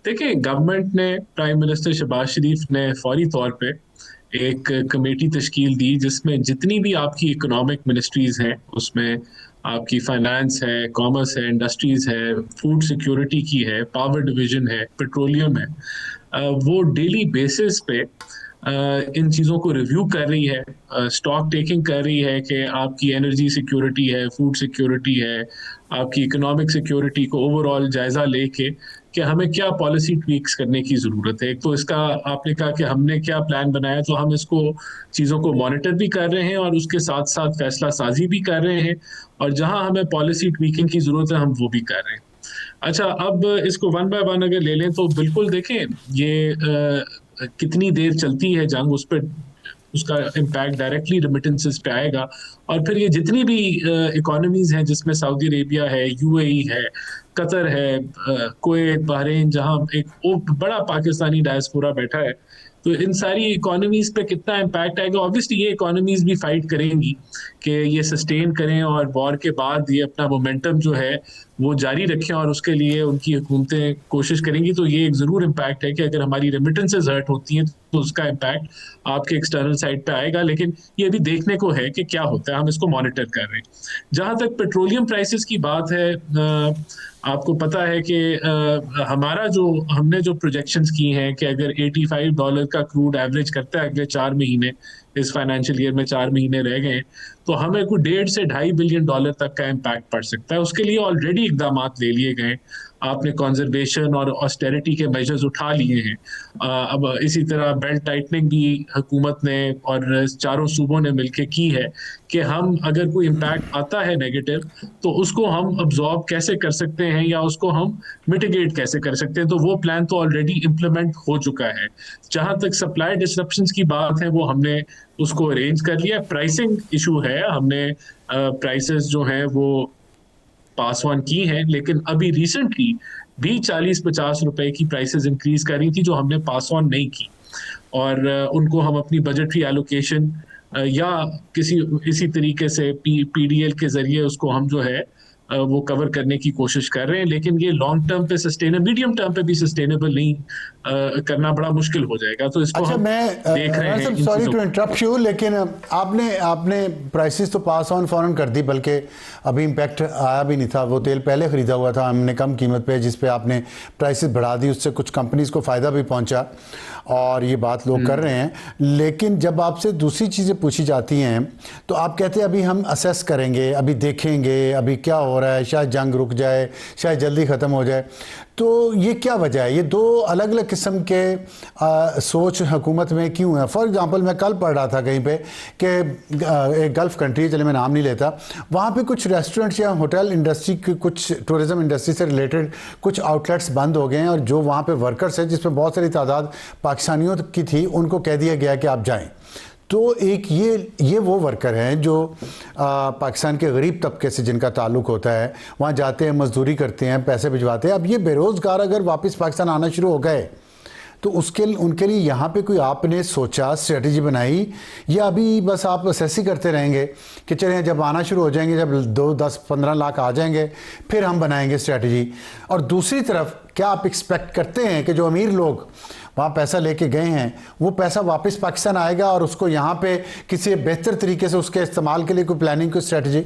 देखिए, गवर्नमेंट ने, prime minister Shahbaz शरीफ ने फौरी तौर पे एक कमेटी तश्कील दी जिसमें जितनी भी आपकी इकोनॉमिक मिनिस्ट्रीज हैं, उसमें आपकी फाइनेंस है, कॉमर्स है, इंडस्ट्रीज है, फूड सिक्योरिटी की है, पावर डिवीजन है, पेट्रोलियम है, वो डेली बेसिस पे इन चीज़ों को रिव्यू कर रही है, स्टॉक टेकिंग कर रही है कि आपकी एनर्जी सिक्योरिटी है, फूड सिक्योरिटी है, आपकी इकोनॉमिक सिक्योरिटी को ओवरऑल जायजा लेके कि हमें क्या पॉलिसी ट्वीक्स करने की ज़रूरत है। एक तो इसका आपने कहा कि हमने क्या प्लान बनाया, तो हम इसको चीज़ों को मॉनिटर भी कर रहे हैं और उसके साथ साथ फैसला साजी भी कर रहे हैं, और जहां हमें पॉलिसी ट्वीकिंग की ज़रूरत है हम वो भी कर रहे हैं। अच्छा, अब इसको वन बाय वन अगर ले लें तो बिल्कुल देखें, ये कितनी देर चलती है जंग, उस पर उसका इम्पैक्ट डायरेक्टली रेमिटेंसेस पे आएगा। और फिर ये जितनी भी इकोनॉमीज हैं जिसमें सऊदी अरेबिया है, यूएई है, कतर है, कुवैत, बहरीन, जहां एक बड़ा पाकिस्तानी डायस्पोरा बैठा है, तो इन सारी इकोनॉमीज पे कितना इम्पैक्ट आएगा। ऑब्वियसली ये इकोनॉमीज भी फाइट करेंगी कि ये सस्टेन करें और वॉर के बाद ये अपना मोमेंटम जो है वो जारी रखें, और उसके लिए उनकी हुकूमतें कोशिश करेंगी। तो ये एक ज़रूर इम्पैक्ट है कि अगर हमारी रेमिटेंसेज हर्ट होती हैं तो उसका इम्पैक्ट आपके एक्सटर्नल साइड पे आएगा। लेकिन ये भी देखने को है कि क्या होता है, हम इसको मॉनिटर कर रहे हैं। जहां तक पेट्रोलियम प्राइसेस की बात है, आपको पता है कि हमारा जो हमने जो प्रोजेक्शंस की हैं कि अगर $85 का क्रूड एवरेज करता है अगले 4 महीने, इस फाइनेंशियल ईयर में 4 महीने रह गए, तो हमें कोई $1.5 से $2.5 बिलियन तक का इम्पैक्ट पड़ सकता है। उसके लिए ऑलरेडी इकदाम ले लिए गए, आपने कंजर्वेशन और ऑस्टेरिटी के मेजर्स उठा लिए हैं। अब इसी तरह बेल्ट टाइटनिंग भी हुकूमत ने और चारों सूबों ने मिलकर की है कि हम अगर कोई इम्पैक्ट आता है नेगेटिव, तो उसको हम अब्जॉर्ब कैसे कर सकते हैं या उसको हम मिटिगेट कैसे कर सकते हैं। तो वो प्लान तो ऑलरेडी इम्प्लीमेंट हो चुका है। जहां तक सप्लाई डिसरप्शंस की बात है, वो हमने उसको अरेंज कर लिया। प्राइसिंग इशू है, हमने प्राइसेस जो हैं वो पास ऑन की हैं, लेकिन अभी रिसेंटली भी 40-50 रुपए की प्राइसेस इंक्रीज करी थी जो हमने पास ऑन नहीं की, और उनको हम अपनी बजटरी एलोकेशन या किसी इसी तरीके से पीडीएल के जरिए उसको हम जो है वो कवर करने की कोशिश कर रहे हैं। लेकिन ये लॉन्ग टर्म पे सस्टेनेबल, मीडियम टर्म पे भी सस्टेनेबल नहीं करना बड़ा मुश्किल हो जाएगा। तो इसको अच्छा, हम देख रहे हैं। सॉरी टू इंटरप्ट यू, लेकिन आपने आपने प्राइसेस तो पास ऑन फौरन कर दी, बल्कि अभी इम्पैक्ट आया भी नहीं था। वो तेल पहले ख़रीदा हुआ था हमने कम कीमत पे, जिस पे आपने प्राइसेस बढ़ा दी, उससे कुछ कंपनीज को फ़ायदा भी पहुंचा, और ये बात लोग कर रहे हैं। लेकिन जब आपसे दूसरी चीज़ें पूछी जाती हैं तो आप कहते हैं अभी हम असेस करेंगे, अभी देखेंगे, अभी क्या हो रहा है, शायद जंग रुक जाए, शायद जल्दी ख़त्म हो जाए। तो ये क्या वजह है? ये दो अलग अलग किस्म के सोच हुकूमत में क्यों है? फॉर एग्जांपल मैं कल पढ़ रहा था कहीं पे कि एक गल्फ़ कंट्री, चले मैं नाम नहीं लेता, वहाँ पे कुछ रेस्टोरेंट्स या होटल इंडस्ट्री की, कुछ टूरिज़म इंडस्ट्री से रिलेटेड कुछ आउटलेट्स बंद हो गए हैं, और जो वहाँ पे वर्कर्स हैं, जिसमें बहुत सारी तादाद पाकिस्तानियों की थी, उनको कह दिया गया कि आप जाएँ। तो एक ये वो वर्कर हैं जो पाकिस्तान के गरीब तबके से जिनका ताल्लुक़ होता है, वहाँ जाते हैं, मजदूरी करते हैं, पैसे भिजवाते हैं। अब ये बेरोज़गार अगर वापस पाकिस्तान आना शुरू हो गए तो उनके लिए यहाँ पे कोई आपने सोचा, स्ट्रेटजी बनाई, या अभी बस आप असेस ही करते रहेंगे कि चलें जब आना शुरू हो जाएंगे, जब 2, 10, 15 लाख आ जाएंगे फिर हम बनाएंगे स्ट्रेटजी? और दूसरी तरफ क्या आप एक्सपेक्ट करते हैं कि जो अमीर लोग वहाँ पैसा लेके गए हैं वो पैसा वापस पाकिस्तान आएगा और उसको यहाँ पे किसी बेहतर तरीके से उसके इस्तेमाल के लिए कोई प्लानिंग, कोई स्ट्रेटजी?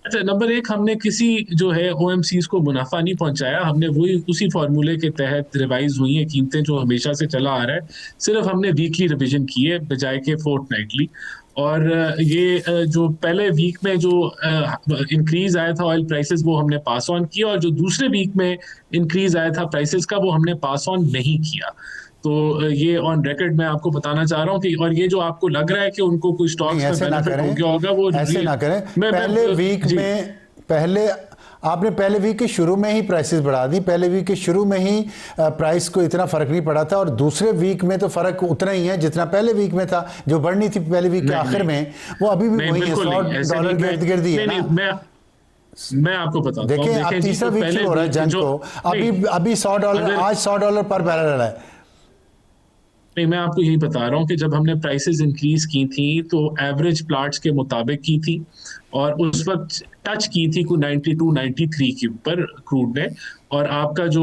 अच्छा, नंबर एक, हमने किसी जो है ओएमसीज को मुनाफा नहीं पहुंचाया। हमने वही उसी फॉर्मूले के तहत रिवाइज हुई हैं कीमतें जो हमेशा से चला आ रहा है। सिर्फ हमने वीकली रिवीजन की है बजाय के फोर्टनाइटली। और ये जो पहले वीक में जो इंक्रीज आया था ऑयल प्राइसेस, वो हमने पास ऑन किया, और जो दूसरे वीक में इंक्रीज आया था प्राइसेस का, वो हमने पास ऑन नहीं किया। तो ये ऑन रिकॉर्ड मैं आपको बताना चाह रहा हूँ कि, और ये जो आपको लग रहा है कि उनको कुछ स्टॉक्स में बेनिफिट हो गया होगा, वो ऐसे ना करें। आपने पहले वीक के शुरू में ही प्राइसेस बढ़ा दी, पहले वीक के शुरू में ही प्राइस को इतना फर्क नहीं पड़ा था, और दूसरे वीक में तो फर्क उतना ही है जितना पहले वीक में था। जो बढ़नी थी पहले वीक के आखिर में, वो अभी भी वही है, $100 के इर्द गिर्द ही है ना। मैं आपको बताता हूं, देखिए अब तीसरा वीक शुरू हो रहा है जंग को, अभी $100, आज $100 पर बैरल है। नहीं, मैं आपको यही बता रहा हूँ कि जब हमने प्राइसेस इंक्रीज की थी तो एवरेज प्लाट्स के मुताबिक की थी, और उस वक्त टच की थी को 92 93 के ऊपर क्रूड ने। और आपका जो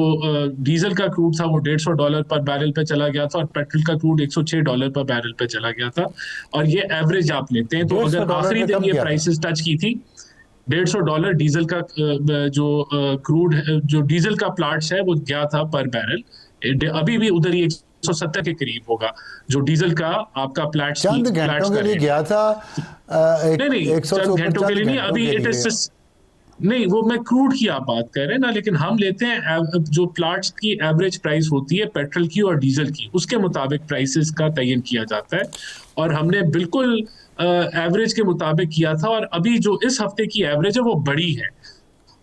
डीजल का क्रूड था वो $150 पर बैरल पे चला गया था, और पेट्रोल का क्रूड $106 पर बैरल पे चला गया था। और ये एवरेज आप लेते हैं, तो अगर $150 आखिरी पे दिन कब ये गया था? प्राइसेस टच की थी, $150 डीजल का जो क्रूड जो डीजल का प्लाट्स है वो गया था पर बैरल। अभी भी उधर ही 170 के करीब होगा जो डीजल का आपका चंद प्लाट्स घंटों के का लिए रेट है। गया था। नहीं एक नहीं, 100 से चंद ऊपर घंटों के चंद लिए नहीं, घंटों अभी के इट लिए। इज नहीं, वो मैं क्रूड की आप बात कर रहे हैं ना, लेकिन हम लेते हैं जो प्लाट्स की एवरेज प्राइस होती है पेट्रोल की और डीजल की, उसके मुताबिक प्राइसेस का तयन किया जाता है। और हमने बिल्कुल एवरेज के मुताबिक किया था, और अभी जो इस हफ्ते की एवरेज है वो बड़ी है,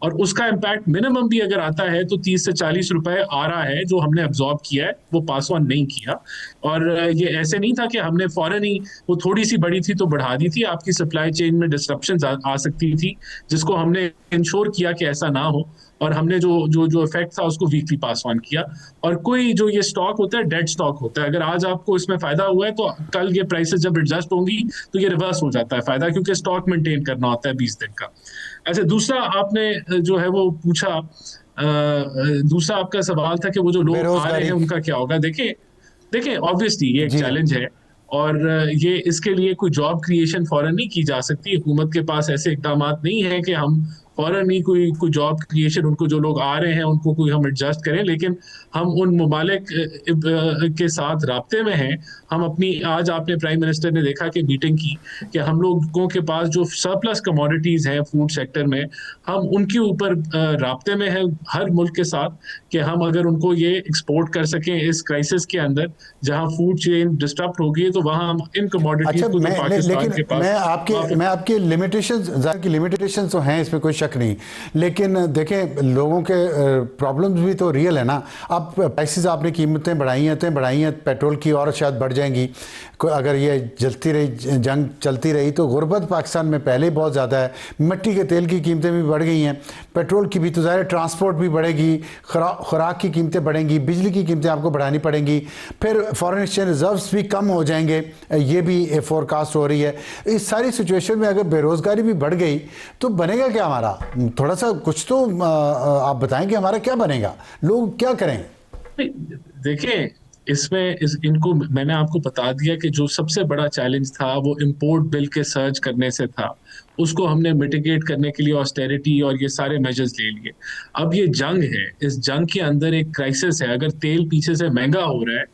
और उसका इम्पैक्ट मिनिमम भी अगर आता है तो 30 से 40 रुपए आ रहा है, जो हमने अब्जॉर्ब किया है, वो पास ऑन नहीं किया। और ये ऐसे नहीं था कि हमने फौरन ही, वो थोड़ी सी बड़ी थी तो बढ़ा दी थी, आपकी सप्लाई चेन में डिस्ट्रप्शन आ सकती थी, जिसको हमने इंश्योर किया कि ऐसा ना हो, और हमने जो जो जो इफेक्ट था उसको वीकली पास ऑन किया। और कोई जो ये स्टॉक होता है डेड स्टॉक होता है, अगर आज आपको इसमें फायदा हुआ है तो कल ये प्राइसेस जब एडजस्ट होंगी तो ये रिवर्स हो जाता है फायदा, क्योंकि स्टॉक मेंटेन करना होता है 20 दिन का। अच्छा, दूसरा आपने जो है वो पूछा, दूसरा आपका सवाल था कि वो जो लोग आ रहे हैं बेरोजगारी। उनका क्या होगा। देखिए देखिए, ऑब्वियसली ये एक जी। चैलेंज है, और ये इसके लिए कोई जॉब क्रिएशन फौरन नहीं की जा सकती। हुकूमत के पास ऐसे इकदाम नहीं है कि हम फौरन ही कोई कोई जॉब क्रिएशन, उनको जो लोग आ रहे हैं उनको कोई हम एडजस्ट करें, लेकिन हम उन ममालिक के साथ राब्ते में हैं। हम अपनी, आज आपने प्राइम मिनिस्टर ने देखा कि मीटिंग की कि हम लोगों के पास जो सरप्लस कमोडिटीज हैं फूड सेक्टर में, हम उनके ऊपर राब्ते में हैं हर मुल्क के साथ, कि हम अगर उनको ये एक्सपोर्ट कर सकें इस क्राइसिस के अंदर जहां फूड चेन डिस्टर्ब हो गई है, तो वहां हम इन कमोडिटीज अच्छा, को जो पाकिस्तान लेकिन के पास मैं आपके लिमिटेशंस, ज़ाहिर की लिमिटेशंस तो हैं, इसमें कोई शक नहीं, लेकिन देखें लोगों के प्रॉब्लम्स भी तो रियल है ना। अब प्राइसेस आपने कीमतें बढ़ाई हैं पेट्रोल की, और शायद बढ़ जाएंगी अगर ये जंग चलती रही, तो गुर्बत पाकिस्तान में पहले ही बहुत ज़्यादा है। मिट्टी के तेल की कीमतें भी बढ़ गई हैं, पेट्रोल की भी, तो ज़ाहिर ट्रांसपोर्ट भी बढ़ेगी, खुराक की कीमतें बढ़ेंगी, बिजली की कीमतें आपको बढ़ानी पड़ेंगी, फिर फॉरेन एक्सचेंज रिजर्व्स भी कम हो जाएंगे, ये भी फोरकास्ट हो रही है। इस सारी सिचुएशन में अगर बेरोज़गारी भी बढ़ गई तो बनेगा क्या हमारा? थोड़ा सा कुछ तो आप बताएं कि हमारा क्या बनेगा, लोग क्या करें? देखिए, इनको मैंने आपको बता दिया कि जो सबसे बड़ा चैलेंज था वो इंपोर्ट बिल के सर्ज करने से था, उसको हमने मिटिगेट करने के लिए ऑस्टेरिटी और ये सारे मेजर्स ले लिए। अब ये जंग है, इस जंग के अंदर एक क्राइसिस है, अगर तेल पीछे से महंगा हो रहा है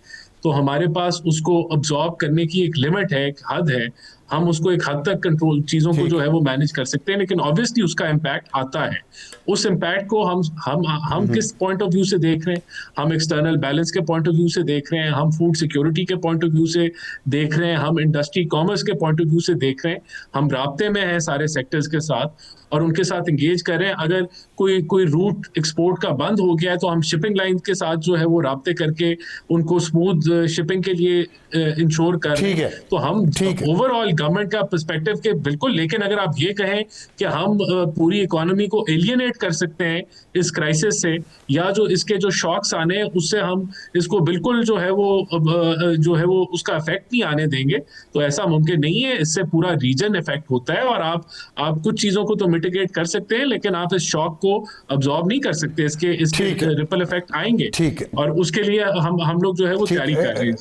तो हमारे पास उसको अब्सॉर्ब करने की एक लिमिट है, एक हद है, हम उसको एक हद तक कंट्रोल, चीजों को जो है वो मैनेज कर सकते हैं, लेकिन ऑब्वियसली उसका इम्पैक्ट आता है। उस इम्पैक्ट को हम किस पॉइंट ऑफ व्यू से देख रहे हैं? हम एक्सटर्नल बैलेंस के पॉइंट ऑफ व्यू से देख रहे हैं, हम फूड सिक्योरिटी के पॉइंट ऑफ व्यू से देख रहे हैं, हम इंडस्ट्री कॉमर्स के पॉइंट ऑफ व्यू से देख रहे हैं। हम राब्ते में हैं सारे सेक्टर्स के साथ और उनके साथ इंगेज कर रहे हैं। अगर कोई रूट एक्सपोर्ट का बंद हो गया है तो हम शिपिंग लाइन के साथ जो है वो राब्ते करके उनको स्मूथ शिपिंग के लिए इंश्योर कर रहे हैं। तो हम ओवरऑल गवर्नमेंट का पर्सपेक्टिव के बिल्कुल, लेकिन अगर आप ये कहें कि हम पूरी इकोनॉमी को एलियनेट कर सकते हैं इस क्राइसिस से, या जो इसके जो शॉक्स आने हैं उससे हम इसको बिल्कुल जो है वो उसका इफेक्ट नहीं आने देंगे, तो ऐसा मुमकिन नहीं है। इससे पूरा रीजन इफेक्ट होता है और आप कुछ चीजों को तो मिटिगेट कर सकते हैं, लेकिन आप इस शॉक को अब्सॉर्ब नहीं कर सकते। इसके रिपल इफेक्ट आएंगे और उसके लिए हम लोग जो है वो तैयारी कर रहे हैं।